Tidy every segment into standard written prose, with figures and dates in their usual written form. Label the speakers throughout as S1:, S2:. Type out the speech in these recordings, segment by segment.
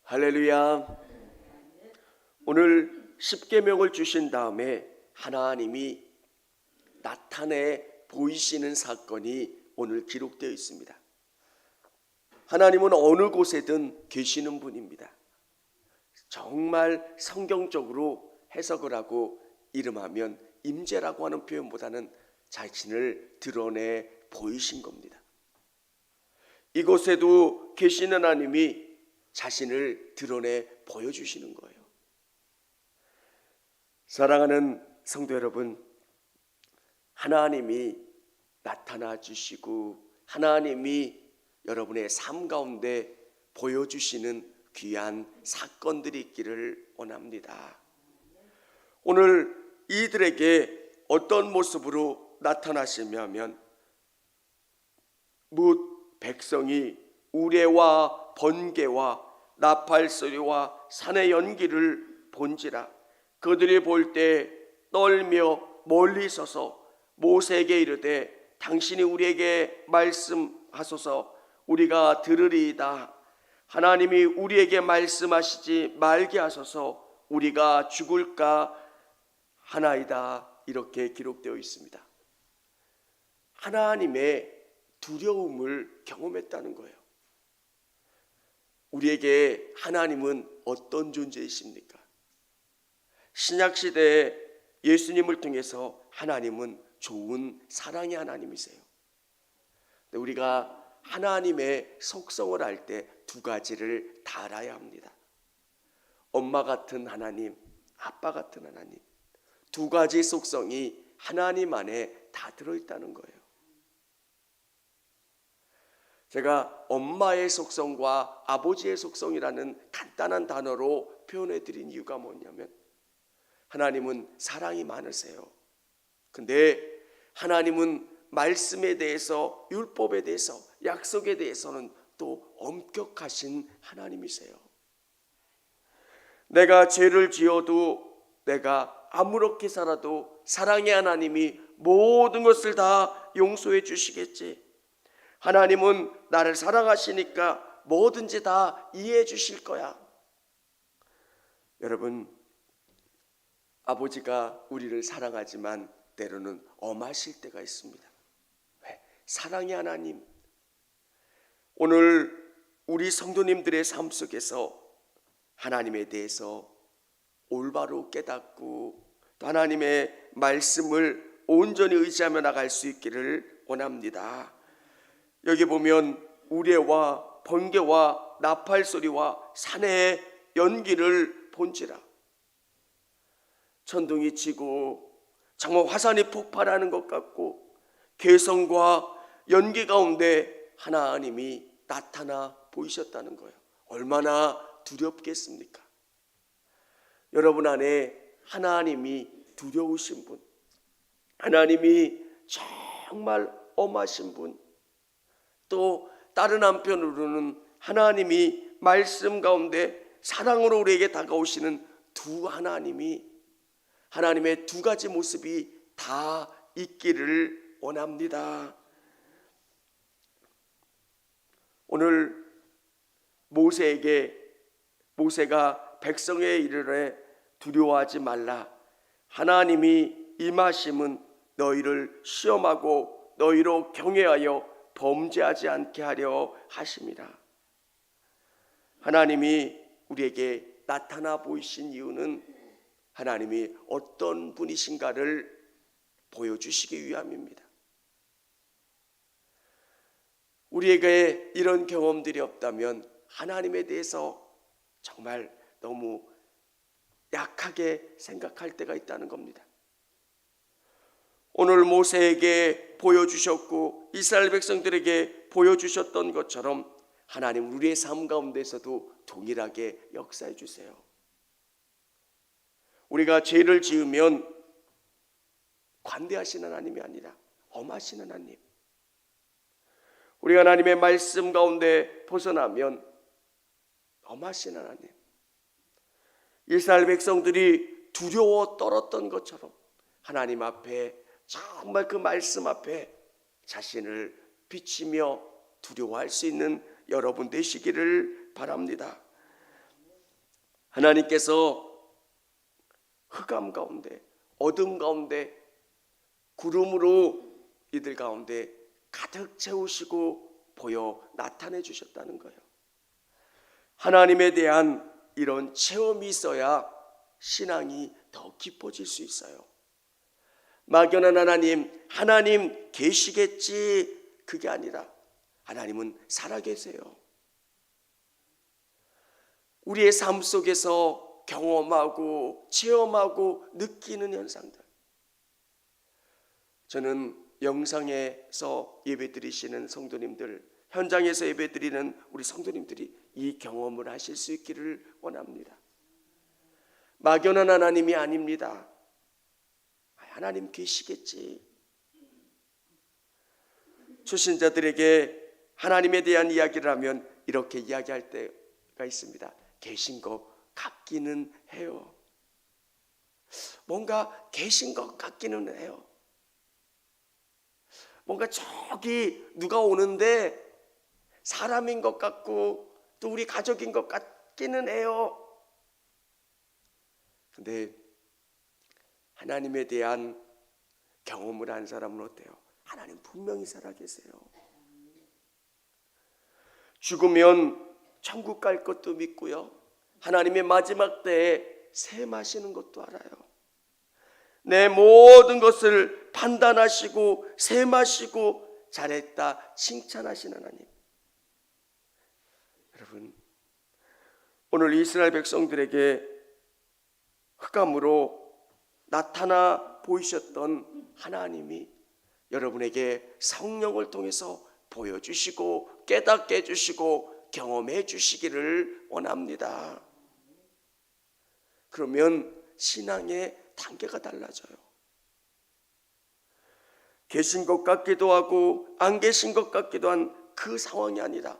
S1: 할렐루야. 오늘 십계명을 주신 다음에 하나님이 나타내 보이시는 사건이 오늘 기록되어 있습니다. 하나님은 어느 곳에든 계시는 분입니다. 정말 성경적으로 해석을 하고 이름하면 임재라고 하는 표현보다는 자신을 드러내 보이신 겁니다. 이곳에도 계시는 하나님이 자신을 드러내 보여주시는 거예요. 사랑하는 성도 여러분, 하나님이 나타나 주시고 하나님이 여러분의 삶 가운데 보여주시는 귀한 사건들이 있기를 원합니다. 오늘 이들에게 어떤 모습으로 나타나시냐면 뭇 백성이 우레와 번개와 나팔소리와 산의 연기를 본지라 그들이 볼 때 떨며 멀리 서서 모세에게 이르되 당신이 우리에게 말씀하소서 우리가 들으리이다. 하나님이 우리에게 말씀하시지 말게 하소서 우리가 죽을까 하나이다. 이렇게 기록되어 있습니다. 하나님의 두려움을 경험했다는 거예요. 우리에게 하나님은 어떤 존재이십니까? 신약시대에 예수님을 통해서 하나님은 좋은 사랑의 하나님이세요. 우리가 하나님의 속성을 알 때 두 가지를 다 알아야 합니다. 엄마 같은 하나님, 아빠 같은 하나님, 두 가지 속성이 하나님 안에 다 들어있다는 거예요. 제가 엄마의 속성과 아버지의 속성이라는 간단한 단어로 표현해 드린 이유가 뭐냐면 하나님은 사랑이 많으세요. 근데 하나님은 말씀에 대해서, 율법에 대해서, 약속에 대해서는 또 엄격하신 하나님이세요. 내가 죄를 지어도 내가 아무렇게 살아도 사랑의 하나님이 모든 것을 다 용서해 주시겠지. 하나님은 나를 사랑하시니까 뭐든지 다 이해해 주실 거야. 여러분, 아버지가 우리를 사랑하지만 때로는 엄하실 때가 있습니다. 왜? 사랑의 하나님. 오늘 우리 성도님들의 삶 속에서 하나님에 대해서 올바로 깨닫고 또 하나님의 말씀을 온전히 의지하며 나갈 수 있기를 원합니다. 여기 보면 우레와 번개와 나팔소리와 산의 연기를 본지라. 천둥이 치고 정말 화산이 폭발하는 것 같고 괴성과 연기 가운데 하나님이 나타나 보이셨다는 거예요. 얼마나 두렵겠습니까? 여러분 안에 하나님이 두려우신 분, 하나님이 정말 엄하신 분, 또 다른 한편으로는 하나님이 말씀 가운데 사랑으로 우리에게 다가오시는 두 하나님이, 하나님의 두 가지 모습이 다 있기를 원합니다. 오늘 모세가 백성에 이르되 두려워하지 말라. 하나님이 임하심은 너희를 시험하고 너희로 경외하여 범죄하지 않게 하려 하심이라. 하나님이 우리에게 나타나 보이신 이유는 하나님이 어떤 분이신가를 보여주시기 위함입니다. 우리에게 이런 경험들이 없다면 하나님에 대해서 정말 너무 약하게 생각할 때가 있다는 겁니다. 오늘 모세에게 보여주셨고 이스라엘 백성들에게 보여주셨던 것처럼 하나님 우리의 삶 가운데서도 동일하게 역사해 주세요. 우리가 죄를 지으면 관대하신 하나님이 아니라 엄하신 하나님, 우리가 하나님의 말씀 가운데 벗어나면 엄하신 하나님, 이스라엘 백성들이 두려워 떨었던 것처럼 하나님 앞에 정말 그 말씀 앞에 자신을 비치며 두려워할 수 있는 여러분 되시기를 바랍니다. 하나님께서 흑암 가운데, 어둠 가운데, 구름으로 이들 가운데 가득 채우시고 보여 나타내 주셨다는 거예요. 하나님에 대한 이런 체험이 있어야 신앙이 더 깊어질 수 있어요. 막연한 하나님 계시겠지, 그게 아니라 하나님은 살아계세요. 우리의 삶 속에서 경험하고 체험하고 느끼는 현상들, 저는 영상에서 예배드리시는 성도님들, 현장에서 예배드리는 우리 성도님들이 이 경험을 하실 수 있기를 원합니다. 막연한 하나님이 아닙니다. 하나님 계시겠지. 초신자들에게 하나님에 대한 이야기를 하면 이렇게 이야기할 때가 있습니다. 계신 것 같기는 해요. 뭔가 계신 것 같기는 해요. 뭔가 저기 누가 오는데 사람인 것 같고 또 우리 가족인 것 같기는 해요. 근데 하나님에 대한 경험을 한 사람은 어때요? 하나님 분명히 살아계세요. 죽으면 천국 갈 것도 믿고요, 하나님의 마지막 때에 셈하시는 것도 알아요. 내 모든 것을 판단하시고 셈하시고 잘했다 칭찬하시는 하나님. 여러분, 오늘 이스라엘 백성들에게 흑암으로 나타나 보이셨던 하나님이 여러분에게 성령을 통해서 보여주시고 깨닫게 해주시고 경험해 주시기를 원합니다. 그러면 신앙의 단계가 달라져요. 계신 것 같기도 하고 안 계신 것 같기도 한 그 상황이 아니라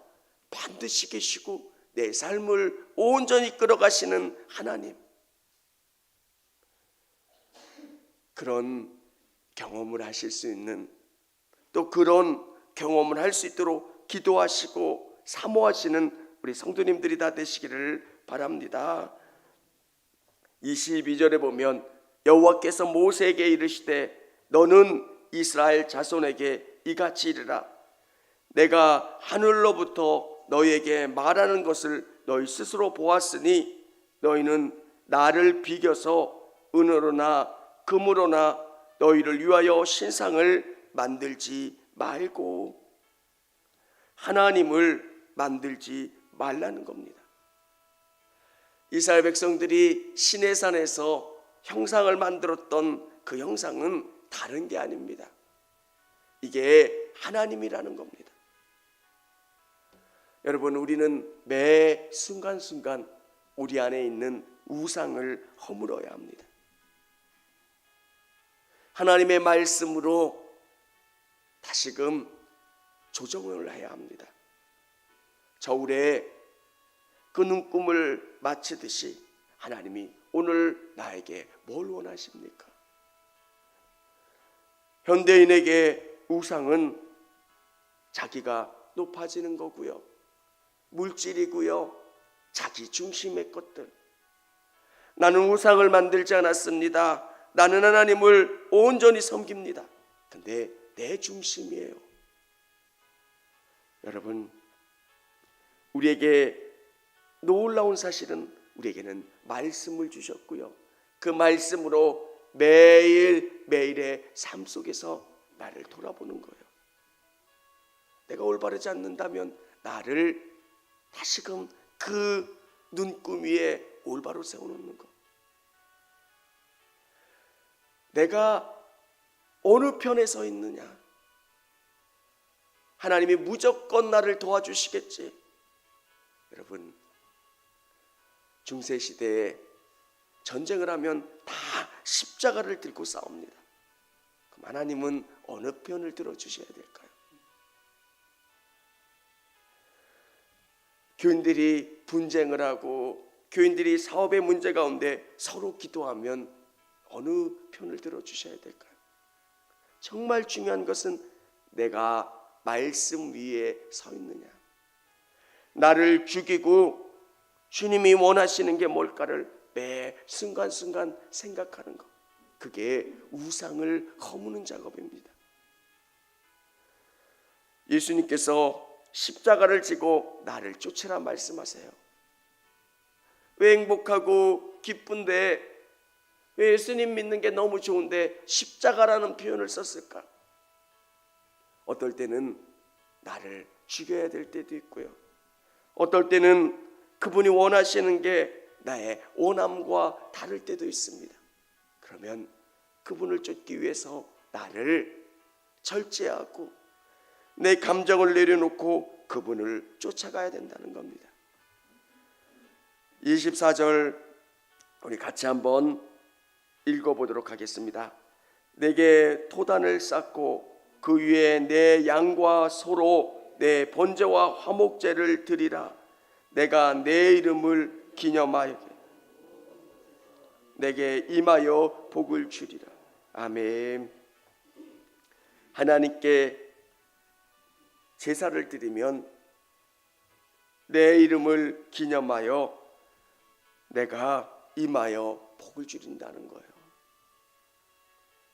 S1: 반드시 계시고 내 삶을 온전히 끌어가시는 하나님, 그런 경험을 하실 수 있는, 또 그런 경험을 할 수 있도록 기도하시고 사모하시는 우리 성도님들이 다 되시기를 바랍니다. 22절에 보면 여호와께서 모세에게 이르시되 너는 이스라엘 자손에게 이같이 이르라. 내가 하늘로부터 너희에게 말하는 것을 너희 스스로 보았으니 너희는 나를 비겨서 은으로나 금으로나 너희를 위하여 신상을 만들지 말고, 하나님을 만들지 말라는 겁니다. 이스라엘 백성들이 시내산에서 형상을 만들었던 그 형상은 다른 게 아닙니다. 이게 하나님이라는 겁니다. 여러분, 우리는 매 순간순간 우리 안에 있는 우상을 허물어야 합니다. 하나님의 말씀으로 다시금 조정을 해야 합니다. 저울에 그 눈금을 맞추듯이 하나님이 오늘 나에게 뭘 원하십니까? 현대인에게 우상은 자기가 높아지는 거고요, 물질이고요, 자기 중심의 것들. 나는 우상을 만들지 않았습니다. 나는 하나님을 온전히 섬깁니다. 근데 내 중심이에요. 여러분, 우리에게 놀라운 사실은 우리에게는 말씀을 주셨고요, 그 말씀으로 매일매일의 삶 속에서 나를 돌아보는 거예요. 내가 올바르지 않는다면 나를 다시금 그 눈금 위에 올바로 세워놓는 것. 내가 어느 편에 서 있느냐? 하나님이 무조건 나를 도와주시겠지. 여러분, 중세시대에 전쟁을 하면 다 십자가를 들고 싸웁니다. 그럼 하나님은 어느 편을 들어주셔야 될까요? 교인들이 분쟁을 하고 교인들이 사업의 문제 가운데 서로 기도하면 어느 편을 들어주셔야 될까요? 정말 중요한 것은 내가 말씀 위에 서 있느냐. 나를 죽이고 주님이 원하시는 게 뭘까를 매 순간순간 생각하는 것, 그게 우상을 허무는 작업입니다. 예수님께서 십자가를 지고 나를 쫓으라 말씀하세요. 왜 행복하고 기쁜데, 왜 예수님 믿는 게 너무 좋은데 십자가라는 표현을 썼을까? 어떨 때는 나를 죽여야 될 때도 있고요, 어떨 때는 그분이 원하시는 게 나의 원함과 다를 때도 있습니다. 그러면 그분을 쫓기 위해서 나를 절제하고 내 감정을 내려놓고 그분을 쫓아가야 된다는 겁니다. 24절 우리 같이 한번 읽어보도록 하겠습니다. 내게 토단을 쌓고 그 위에 내 양과 소로 내 번제와 화목제를 드리라. 내가 내 이름을 기념하여 내게 임하여 복을 주리라. 아멘. 하나님께 제사를 드리면 내 이름을 기념하여 내가 임하여 복을 주린다는 거예요.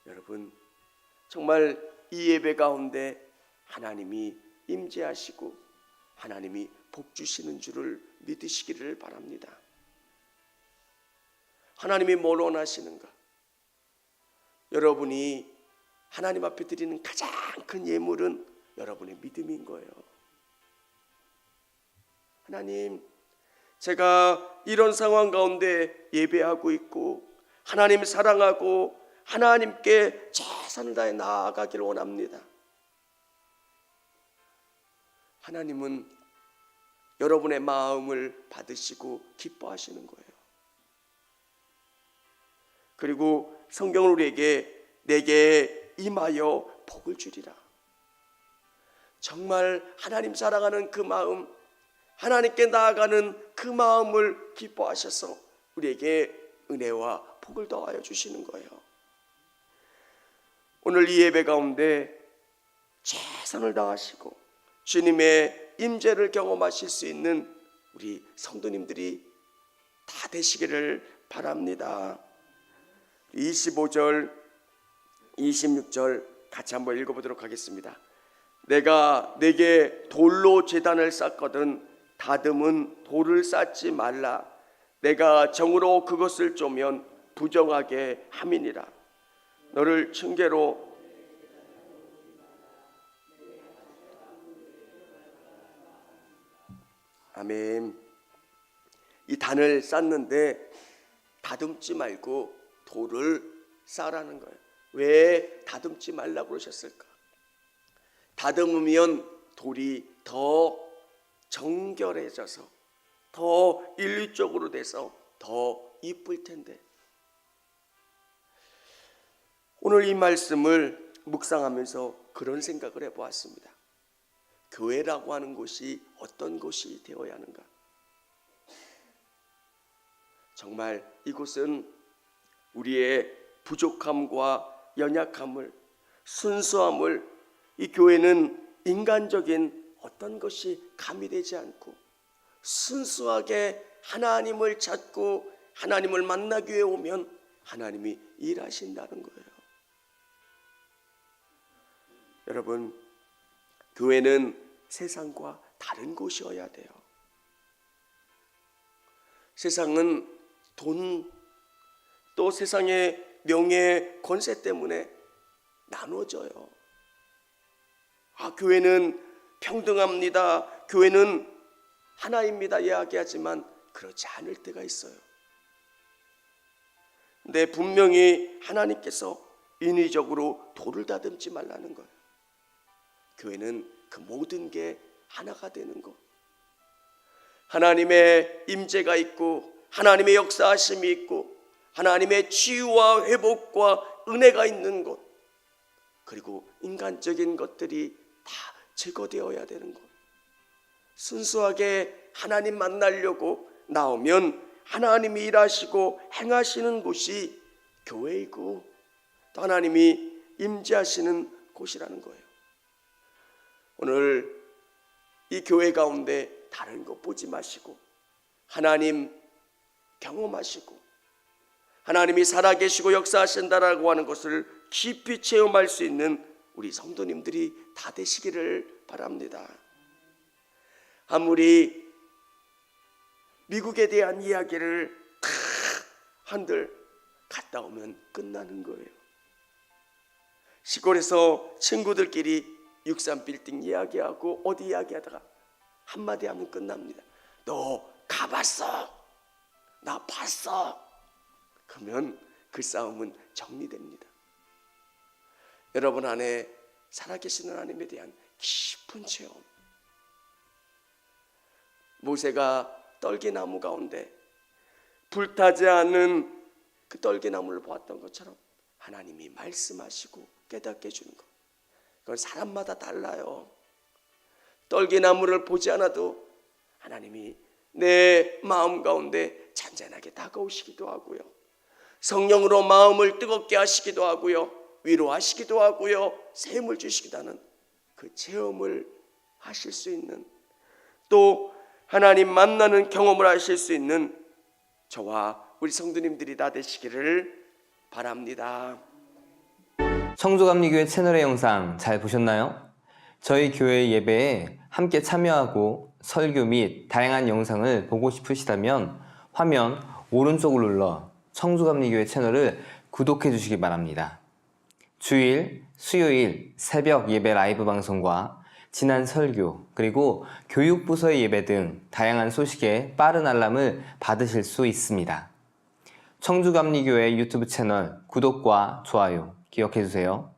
S1: 여러분, 정말 이 예배 가운데 하나님이 임재하시고 하나님이 복 주시는 줄을 믿으시기를 바랍니다. 하나님이 뭘 원하시는가? 여러분이 하나님 앞에 드리는 가장 큰 예물은 여러분의 믿음인 거예요. 하나님, 제가 이런 상황 가운데 예배하고 있고 하나님 사랑하고 하나님께 최선을 다해 나아가기를 원합니다. 하나님은 여러분의 마음을 받으시고 기뻐하시는 거예요. 그리고 성경은 우리에게 내게 임하여 복을 주리라. 정말 하나님 사랑하는 그 마음, 하나님께 나아가는 그 마음을 기뻐하셔서 우리에게 은혜와 복을 더하여 주시는 거예요. 오늘 이 예배 가운데 최선을 다하시고 주님의 임재를 경험하실 수 있는 우리 성도님들이 다 되시기를 바랍니다. 25절, 26절 같이 한번 읽어보도록 하겠습니다. 내가 내게 돌로 제단을 쌓거든 다듬은 돌을 쌓지 말라. 내가 정으로 그것을 쪼면 부정하게 함이니라. 너를 층계로 아멘. 이 단을 쌓는데 다듬지 말고 돌을 쌓으라는 거예요. 왜 다듬지 말라고 그러셨을까? 다듬으면 돌이 더 정결해져서 더 일리적으로 돼서 더 이쁠 텐데. 오늘 이 말씀을 묵상하면서 그런 생각을 해보았습니다. 교회라고 하는 곳이 어떤 곳이 되어야 하는가? 정말 이곳은 우리의 부족함과 연약함을, 순수함을, 이 교회는 인간적인 어떤 것이 가미되지 않고 순수하게 하나님을 찾고 하나님을 만나기 위해 오면 하나님이 일하신다는 거예요. 여러분, 교회는 세상과 다른 곳이어야 돼요. 세상은 돈, 또 세상의 명예, 권세 때문에 나눠져요. 교회는 평등합니다, 교회는 하나입니다 이야기하지만 그렇지 않을 때가 있어요. 근데 분명히 하나님께서 인위적으로 돌을 다듬지 말라는 거예요. 교회는 그 모든 게 하나가 되는 것, 하나님의 임재가 있고 하나님의 역사하심이 있고 하나님의 치유와 회복과 은혜가 있는 곳, 그리고 인간적인 것들이 다 제거되어야 되는 곳. 순수하게 하나님 만나려고 나오면 하나님이 일하시고 행하시는 곳이 교회이고 또 하나님이 임재하시는 곳이라는 거예요. 오늘 이 교회 가운데 다른 것 보지 마시고 하나님 경험하시고 하나님이 살아계시고 역사하신다라고 하는 것을 깊이 체험할 수 있는 우리 성도님들이 다 되시기를 바랍니다. 아무리 미국에 대한 이야기를 다 한들 갔다 오면 끝나는 거예요. 시골에서 친구들끼리 63빌딩 이야기하고 어디 이야기하다가 한마디 하면 끝납니다. 너 가봤어? 나 봤어? 그러면 그 싸움은 정리됩니다. 여러분 안에 살아계시는 하나님에 대한 깊은 체험. 모세가 떨기나무 가운데 불타지 않는 그 떨기나무를 보았던 것처럼 하나님이 말씀하시고 깨닫게 해주는 것. 그건 사람마다 달라요. 떨기나무를 보지 않아도 하나님이 내 마음 가운데 잔잔하게 다가오시기도 하고요. 성령으로 마음을 뜨겁게 하시기도 하고요. 위로하시기도 하고요. 샘을 주시기도 하는 그 체험을 하실 수 있는, 또 하나님 만나는 경험을 하실 수 있는 저와 우리 성도님들이 다 되시기를 바랍니다.
S2: 청주감리교회 채널의 영상 잘 보셨나요? 저희 교회 예배에 함께 참여하고 설교 및 다양한 영상을 보고 싶으시다면 화면 오른쪽을 눌러 청주감리교회 채널을 구독해 주시기 바랍니다. 주일, 수요일 새벽 예배 라이브 방송과 지난 설교, 그리고 교육부서의 예배 등 다양한 소식에 빠른 알람을 받으실 수 있습니다. 청주감리교회 유튜브 채널 구독과 좋아요 기억해 주세요.